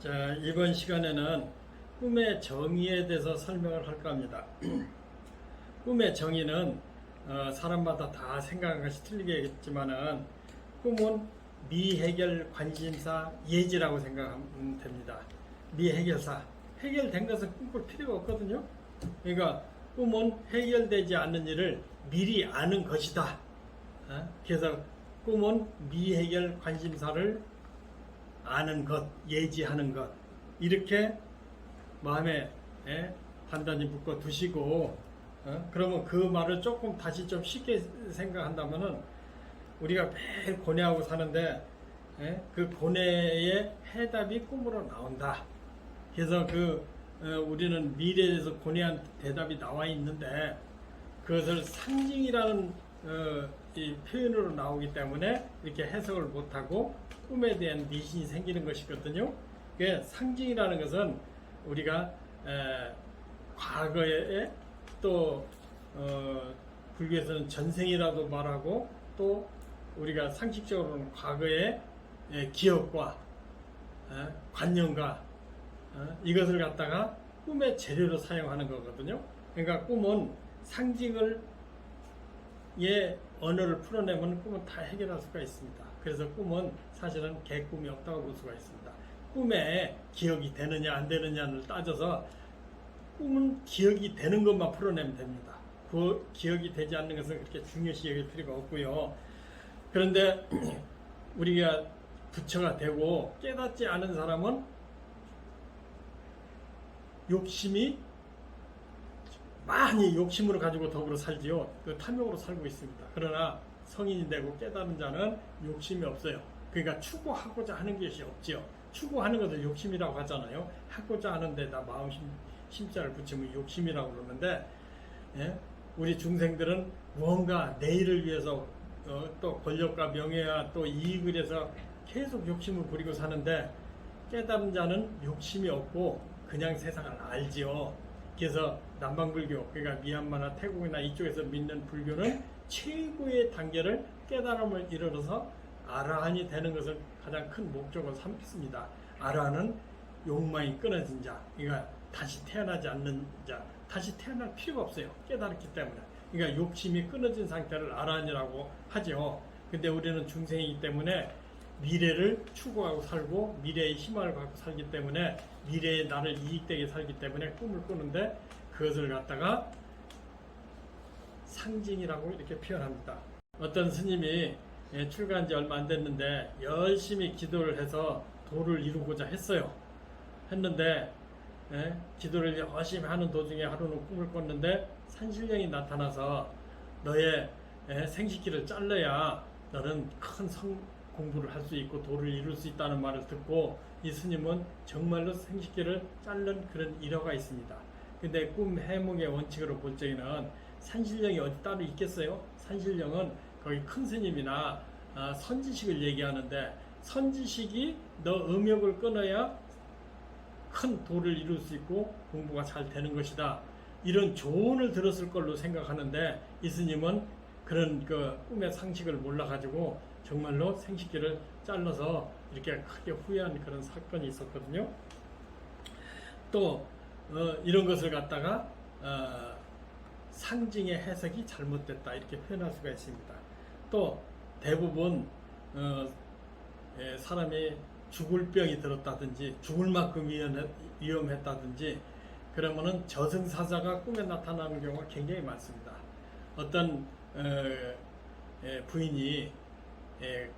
자, 이번 시간에는 꿈의 정의에 대해서 설명을 할까 합니다. 꿈의 정의는 사람마다 다 생각한 것이 틀리겠지만은 꿈은 미해결 관심사 예지라고 생각하면 됩니다. 미해결사. 해결된 것은 꿈꿀 필요가 없거든요. 그러니까 꿈은 해결되지 않는 일을 미리 아는 것이다. 그래서 꿈은 미해결 관심사를 아는 것, 예지하는 것, 이렇게 마음에 단단히 묶어 두시고, 그러면 그 말을 조금 다시 좀 쉽게 생각한다면은 우리가 매일 고뇌하고 사는데 그 고뇌의 해답이 꿈으로 나온다. 그래서 우리는 미래에 대해서 고뇌한 대답이 나와 있는데 그것을 상징이라는 이 표현으로 나오기 때문에 이렇게 해석을 못하고 꿈에 대한 미신이 생기는 것이거든요. 그 상징이라는 것은 우리가 과거에 또 불교에서는 전생이라도 말하고 또 우리가 상식적으로는 과거의 기억과 관념과 이것을 갖다가 꿈의 재료로 사용하는 거거든요. 그러니까 꿈은 상징을 언어를 풀어내면 꿈은 다 해결할 수가 있습니다. 그래서 꿈은 사실은 개꿈이 없다고 볼 수가 있습니다. 꿈에 기억이 되느냐 안 되느냐를 따져서 꿈은 기억이 되는 것만 풀어내면 됩니다. 그 기억이 되지 않는 것은 그렇게 중요시 여길 필요가 없고요. 그런데 우리가 부처가 되고 깨닫지 않은 사람은 많이 욕심으로 가지고 더불어 살지요. 그 탐욕으로 살고 있습니다. 그러나 성인이 되고 깨달은 자는 욕심이 없어요. 그러니까 추구하고자 하는 것이 없지요. 추구하는 것을 욕심이라고 하잖아요. 하고자 하는데 다 마음 심자를 붙이면 욕심이라고 그러는데, 우리 중생들은 무언가 내일을 위해서 또 권력과 명예와 또 이익을 위해서 계속 욕심을 부리고 사는데 깨달은 자는 욕심이 없고 그냥 세상을 알지요. 그래서 남방불교, 그러니까 미얀마나 태국이나 이쪽에서 믿는 불교는 최고의 단계를 깨달음을 이르러서 아라한이 되는 것을 가장 큰 목적으로 삼습니다. 아라한은 욕망이 끊어진 자, 그러니까 다시 태어나지 않는 자, 다시 태어날 필요가 없어요. 깨달았기 때문에. 그러니까 욕심이 끊어진 상태를 아라한이라고 하죠. 근데 우리는 중생이기 때문에 미래를 추구하고 살고 미래의 희망을 갖고 살기 때문에 미래의 나를 이익되게 살기 때문에 꿈을 꾸는데 그것을 갖다가 상징이라고 이렇게 표현합니다. 어떤 스님이 출가한 지 얼마 안 됐는데 열심히 기도를 해서 도를 이루고자 했는데 기도를 열심히 하는 도중에 하루는 꿈을 꿨는데 산신령이 나타나서 너의 생식기를 잘라야 너는 큰 공부를 할 수 있고 도를 이룰 수 있다는 말을 듣고 이 스님은 정말로 생식기를 자른 그런 일화가 있습니다. 근데 꿈 해몽의 원칙으로 볼 적에는 산신령이 어디 따로 있겠어요? 산신령은 거기 큰 스님이나 선지식을 얘기하는데 선지식이 너 음욕을 끊어야 큰 도를 이룰 수 있고 공부가 잘 되는 것이다. 이런 조언을 들었을 걸로 생각하는데 이 스님은 그런 꿈의 상식을 몰라가지고 정말로 생식기를 잘라서 이렇게 크게 후회한 그런 사건이 있었거든요. 또 이런 것을 갖다가 상징의 해석이 잘못됐다 이렇게 표현할 수가 있습니다. 또 대부분 사람이 죽을 병이 들었다든지 죽을 만큼 위험했다든지 그러면은 저승사자가 꿈에 나타나는 경우가 굉장히 많습니다. 어떤 부인이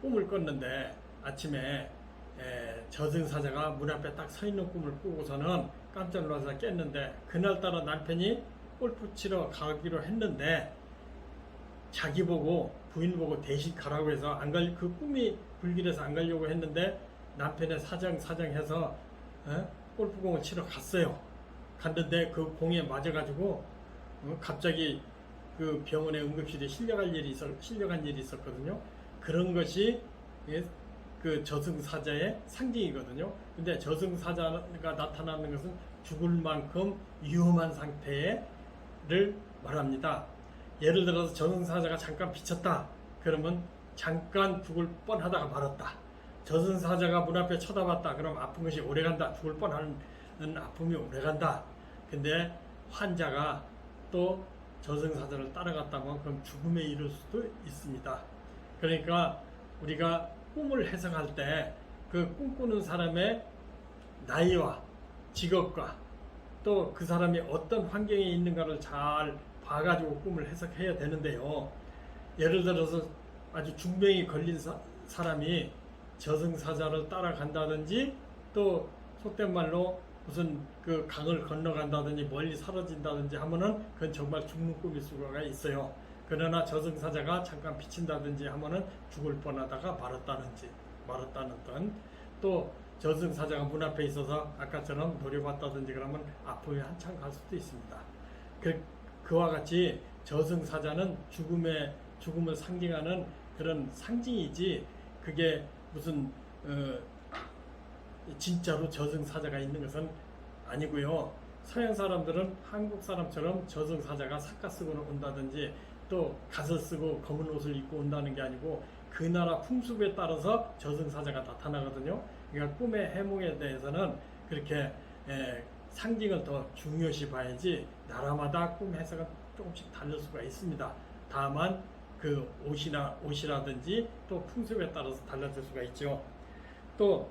꿈을 꿨는데 아침에 저승사자가 문 앞에 딱 서 있는 꿈을 꾸고서는 깜짝 놀라서 깼는데 그날따라 남편이 골프 치러 가기로 했는데 자기 보고 부인 보고 대신 가라고 해서 그 꿈이 불길해서 안 가려고 했는데 남편의 사정해서 골프공을 치러 갔어요. 갔는데 그 공에 맞아가지고 갑자기 그 병원의 응급실에 실려간 일이 있었거든요. 그런 것이 그 저승사자의 상징이거든요. 근데 저승사자가 나타나는 것은 죽을 만큼 위험한 상태를 말합니다. 예를 들어서 저승사자가 잠깐 비쳤다. 그러면 잠깐 죽을 뻔하다가 말았다. 저승사자가 문 앞에 쳐다봤다. 그럼 아픈 것이 오래간다. 죽을 뻔하는 아픔이 오래간다. 근데 환자가 또 저승사자를 따라갔다면 그럼 죽음에 이를 수도 있습니다. 그러니까 우리가 꿈을 해석할 때 그 꿈꾸는 사람의 나이와 직업과 또 그 사람이 어떤 환경에 있는가를 잘 봐가지고 꿈을 해석해야 되는데요. 예를 들어서 아주 중병이 걸린 사람이 저승사자를 따라간다든지 또 속된 말로 무슨 그 강을 건너간다든지 멀리 사라진다든지 하면은 그건 정말 죽는 꿈일 수가 있어요. 그러나 저승사자가 잠깐 비친다든지 하면은 죽을 뻔하다가 말았다는 등 또 저승사자가 문 앞에 있어서 아까처럼 노려봤다든지 그러면 아픔이 한참 갈 수도 있습니다. 그와 같이 저승사자는 죽음을 상징하는 그런 상징이지 그게 무슨 진짜로 저승사자가 있는 것은 아니고요. 서양 사람들은 한국 사람처럼 저승사자가 삿가 쓰고 온다든지 또 갓을 쓰고 검은 옷을 입고 온다는 게 아니고 그 나라 풍습에 따라서 저승사자가 나타나거든요. 그러니까 꿈의 해몽에 대해서는 그렇게 상징을 더 중요시 봐야지 나라마다 꿈 해석은 조금씩 다를 수가 있습니다. 다만 그 옷이라든지 또 풍습에 따라서 달라질 수가 있죠. 또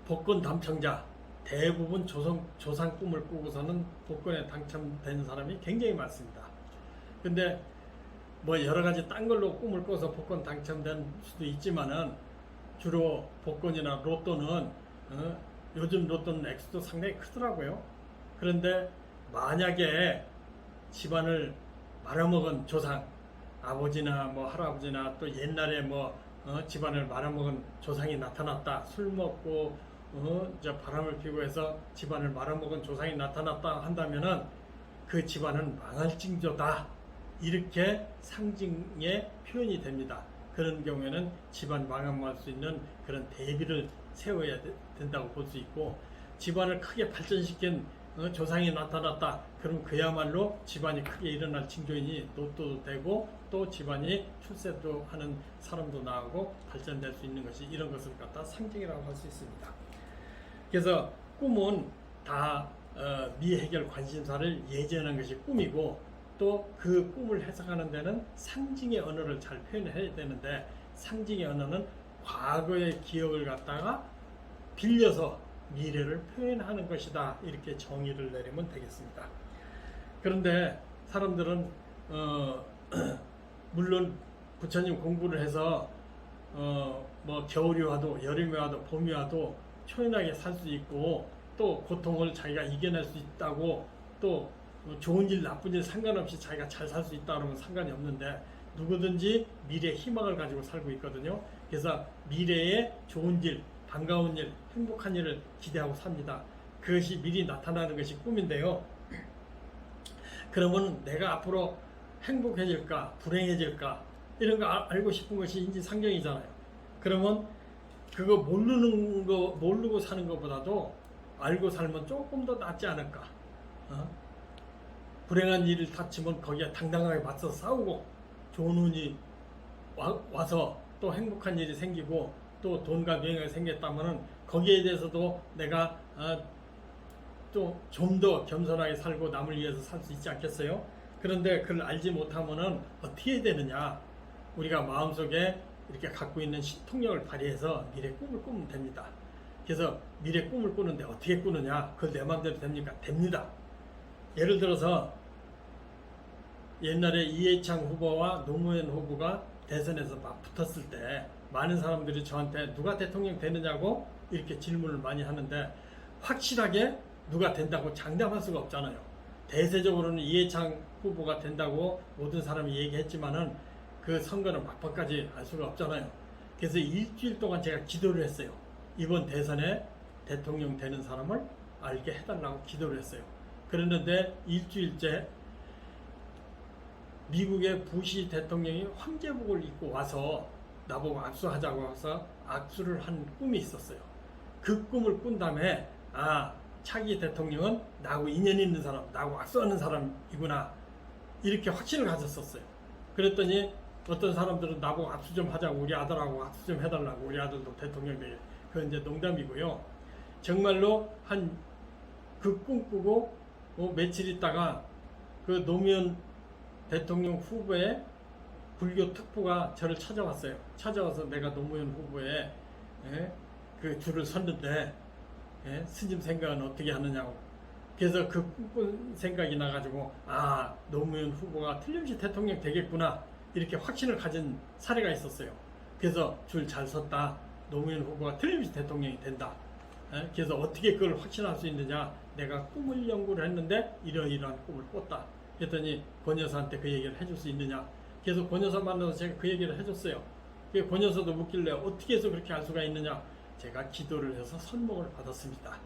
복권 당첨자 대부분 조상 꿈을 꾸고서는 복권에 당첨된 사람이 굉장히 많습니다. 근데 뭐 여러 가지 딴 걸로 꿈을 꿔서 복권 당첨된 수도 있지만은 주로 복권이나 로또는 요즘 로또는 액수도 상당히 크더라고요. 그런데 만약에 집안을 말아먹은 조상, 아버지나 뭐 할아버지나 또 옛날에 집안을 말아먹은 조상이 나타났다. 술 먹고 바람을 피고 해서 집안을 말아먹은 조상이 나타났다 한다면은 그 집안은 망할 징조다. 이렇게 상징의 표현이 됩니다. 그런 경우에는 집안 망할 수 있는 그런 대비를 세워야 된다고 볼 수 있고, 집안을 크게 발전시킨 조상이 나타났다. 그럼 그야말로 집안이 크게 일어날 징조이니 로또도 되고 또 집안이 출세도 하는 사람도 나오고 발전될 수 있는 것이 이런 것을 갖다 상징이라고 할 수 있습니다. 그래서 꿈은 다 미해결 관심사를 예지하는 것이 꿈이고 또 그 꿈을 해석하는 데는 상징의 언어를 잘 표현해야 되는데 상징의 언어는 과거의 기억을 갖다가 빌려서 미래를 표현하는 것이다. 이렇게 정의를 내리면 되겠습니다. 그런데 사람들은 물론 부처님 공부를 해서 뭐 겨울이 와도 여름이 와도 봄이 와도 초연하게 살 수 있고 또 고통을 자기가 이겨낼 수 있다고 또 좋은 일 나쁜 일 상관없이 자기가 잘 살 수 있다 그러면 상관이 없는데 누구든지 미래의 희망을 가지고 살고 있거든요. 그래서 미래에 좋은 일, 반가운 일, 행복한 일을 기대하고 삽니다. 그것이 미리 나타나는 것이 꿈인데요. 그러면 내가 앞으로 행복해질까 불행해질까 이런 거 알고 싶은 것이 인지상정이잖아요. 그러면 그거 모르고 사는 것보다도 알고 살면 조금 더 낫지 않을까. 불행한 일을 닥치면 거기에 당당하게 맞서 싸우고 좋은 운이 와서 또 행복한 일이 생기고 또 돈과 명예가 생겼다면은 거기에 대해서도 내가 또 좀 더 겸손하게 살고 남을 위해서 살 수 있지 않겠어요? 그런데 그걸 알지 못하면은 어떻게 해야 되느냐? 우리가 마음속에 이렇게 갖고 있는 통력을 발휘해서 미래 꿈을 꾸면 됩니다. 그래서 미래 꿈을 꾸는데 어떻게 꾸느냐? 그걸 내 마음대로 됩니까? 됩니다. 예를 들어서 옛날에 이해창 후보와 노무현 후보가 대선에서 막 붙었을 때 많은 사람들이 저한테 누가 대통령 되느냐고 이렇게 질문을 많이 하는데 확실하게 누가 된다고 장담할 수가 없잖아요. 대세적으로는 이해창 후보가 된다고 모든 사람이 얘기했지만은 그 선거는 막판까지 알 수가 없잖아요. 그래서 일주일 동안 제가 기도를 했어요. 이번 대선에 대통령 되는 사람을 알게 해달라고 기도를 했어요. 그랬는데 일주일째 미국의 부시 대통령이 황제복을 입고 와서 나보고 악수하자고 해서 악수를 한 꿈이 있었어요. 그 꿈을 꾼 다음에 차기 대통령은 나하고 인연 있는 사람, 나하고 악수하는 사람이구나 이렇게 확신을 가졌었어요. 그랬더니 어떤 사람들은 나보고 압수 좀 하자고, 우리 아들하고 압수 좀 해달라고, 우리 아들도 대통령 되게. 그건 이제 농담이고요. 정말로 그 꿈꾸고 며칠 있다가 그 노무현 대통령 후보의 불교 특보가 저를 찾아왔어요. 찾아와서 내가 노무현 후보에 그 줄을 섰는데 스님 생각은 어떻게 하느냐고. 그래서 그 꿈꾼 생각이 나가지고 노무현 후보가 틀림없이 대통령 되겠구나 이렇게 확신을 가진 사례가 있었어요. 그래서 줄 잘 섰다. 노무현 후보가 틀림없이 대통령이 된다. 그래서 어떻게 그걸 확신할 수 있느냐. 내가 꿈을 연구를 했는데 이러이러한 꿈을 꿨다. 그랬더니 권 여사한테 그 얘기를 해줄 수 있느냐. 그래서 권 여사 만나서 제가 그 얘기를 해줬어요. 권 여사도 묻길래 어떻게 해서 그렇게 알 수가 있느냐. 제가 기도를 해서 선목을 받았습니다.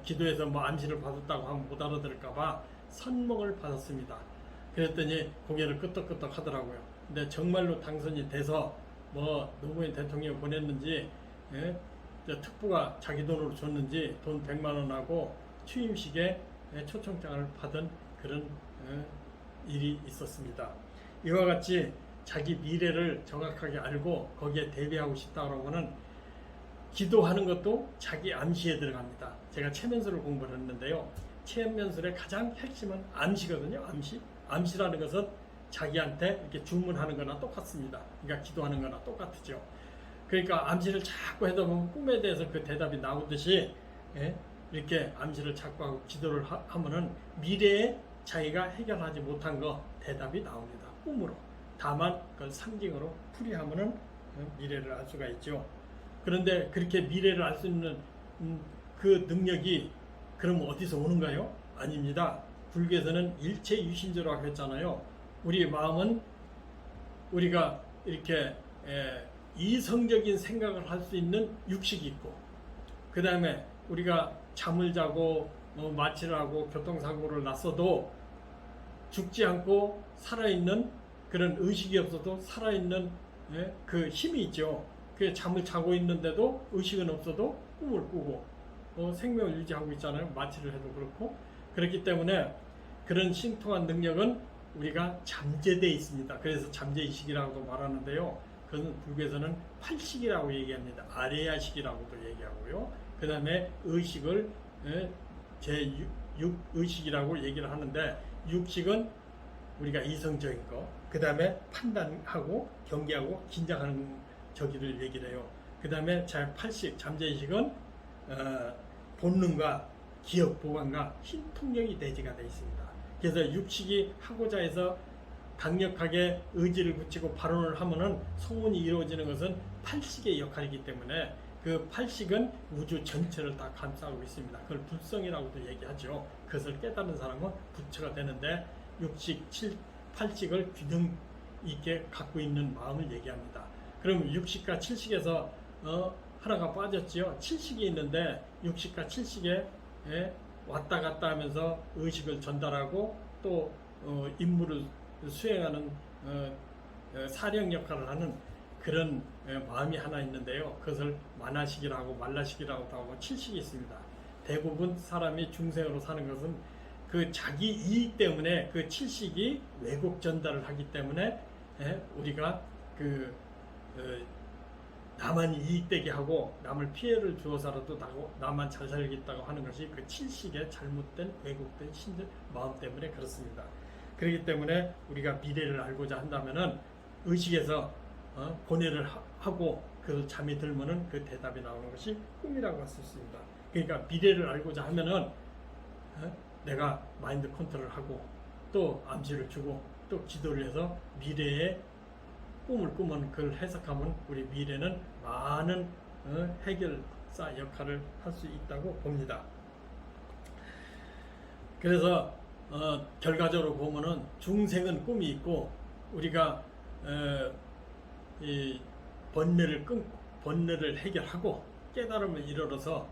기도해서 뭐 암시를 받았다고 하면 못 알아들을까봐 선목을 받았습니다. 그랬더니 고개를 끄덕끄덕 하더라고요. 근데 정말로 당선이 돼서 뭐 노무현 대통령 보냈는지 특보가 자기 돈으로 줬는지 돈 100만 원하고 취임식에 초청장을 받은 그런 일이 있었습니다. 이와 같이 자기 미래를 정확하게 알고 거기에 대비하고 싶다고 하면 기도하는 것도 자기 암시에 들어갑니다. 제가 최면술을 공부를 했는데요. 최면술의 가장 핵심은 암시거든요. 암시라는 것은 자기한테 이렇게 주문하는 거나 똑같습니다. 그러니까 기도하는 거나 똑같죠. 그러니까 암시를 자꾸 하다 보면 꿈에 대해서 그 대답이 나오듯이 이렇게 암시를 자꾸 하고 기도를 하면은 미래에 자기가 해결하지 못한 거 대답이 나옵니다. 꿈으로. 다만 그걸 상징으로 풀이하면은 미래를 알 수가 있죠. 그런데 그렇게 미래를 알 수 있는 그 능력이 그럼 어디서 오는가요? 아닙니다. 불교에서는 일체 유심조라고 했잖아요. 우리 마음은 우리가 이렇게 이성적인 생각을 할 수 있는 육식이 있고, 그 다음에 우리가 잠을 자고 마취를 하고 교통사고를 났어도 죽지 않고 살아있는 그런 의식이 없어도 살아있는 그 힘이 있죠. 그 잠을 자고 있는데도 의식은 없어도 꿈을 꾸고 생명을 유지하고 있잖아요. 마취를 해도 그렇고. 그렇기 때문에 그런 신통한 능력은 우리가 잠재되어 있습니다. 그래서 잠재의식이라고도 말하는데요. 그것은 불교에서는 팔식이라고 얘기합니다. 아레야식이라고도 얘기하고요. 그 다음에 의식을 제6의식이라고 얘기를 하는데, 육식은 우리가 이성적인 거, 그 다음에 판단하고 경계하고 긴장하는 저기를 얘기를 해요. 그 다음에 제8식 잠재의식은 본능과 기억 보관과 신통력이 내재가 되어 있습니다. 그래서 육식이 하고자 해서 강력하게 의지를 붙이고 발언을 하면은 소문이 이루어지는 것은 팔식의 역할이기 때문에 그 팔식은 우주 전체를 다 감싸고 있습니다. 그걸 불성이라고도 얘기하죠. 그것을 깨닫는 사람은 부처가 되는데, 육식, 팔식을 균형 있게 갖고 있는 마음을 얘기합니다. 그럼 육식과 칠식에서 하나가 빠졌지요. 칠식이 있는데 육식과 칠식에 왔다 갔다 하면서 의식을 전달하고 또 임무를 수행하는 사령 역할을 하는 그런 마음이 하나 있는데요. 그것을 만화식이라고 말라식이라고 하고 칠식이 있습니다. 대부분 사람이 중생으로 사는 것은 그 자기 이익 때문에 그 칠식이 왜곡 전달을 하기 때문에 우리가 나만 이익되게 하고 남을 피해를 주어서라도 나만 잘 살겠다고 하는 것이 그 칠식의 잘못된 왜곡된 마음 때문에 그렇습니다. 그렇기 때문에 우리가 미래를 알고자 한다면은 의식에서 고뇌를 하고 그 잠이 들면은 그 대답이 나오는 것이 꿈이라고 할 수 있습니다. 그러니까 미래를 알고자 하면은 내가 마인드 컨트롤을 하고 또 암시를 주고 또 기도를 해서 미래의 꿈을 꾸면 그걸 해석하면 우리 미래는 많은 해결사 역할을 할 수 있다고 봅니다. 그래서 결과적으로 보면은 중생은 꿈이 있고 우리가 이 번뇌를 해결하고 깨달음을 이르러서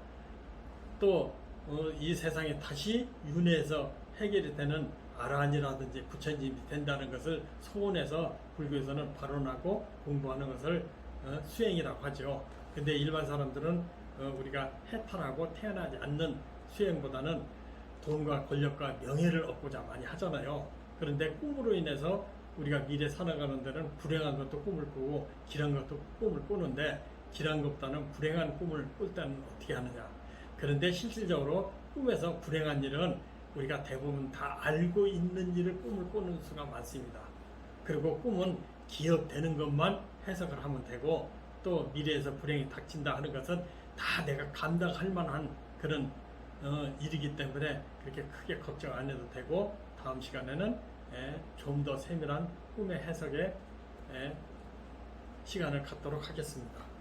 또 이 세상에 다시 윤회해서 해결이 되는 아라한이라든지 부처님이 된다는 것을 소원해서 불교에서는 발언하고 공부하는 것을 수행이라고 하죠. 근데 일반 사람들은 우리가 해탈하고 태어나지 않는 수행보다는 돈과 권력과 명예를 얻고자 많이 하잖아요. 그런데 꿈으로 인해서 우리가 미래 살아가는 데는 불행한 것도 꿈을 꾸고 길한 것도 꿈을 꾸는데 길한 것보다는 불행한 꿈을 꿀 때는 어떻게 하느냐. 그런데 실질적으로 꿈에서 불행한 일은 우리가 대부분 다 알고 있는 일을 꿈을 꾸는 수가 많습니다. 그리고 꿈은 기억되는 것만 해석을 하면 되고 또 미래에서 불행이 닥친다 하는 것은 다 내가 감당할 만한 그런 일이기 때문에 그렇게 크게 걱정 안 해도 되고 다음 시간에는 좀 더 세밀한 꿈의 해석에 시간을 갖도록 하겠습니다.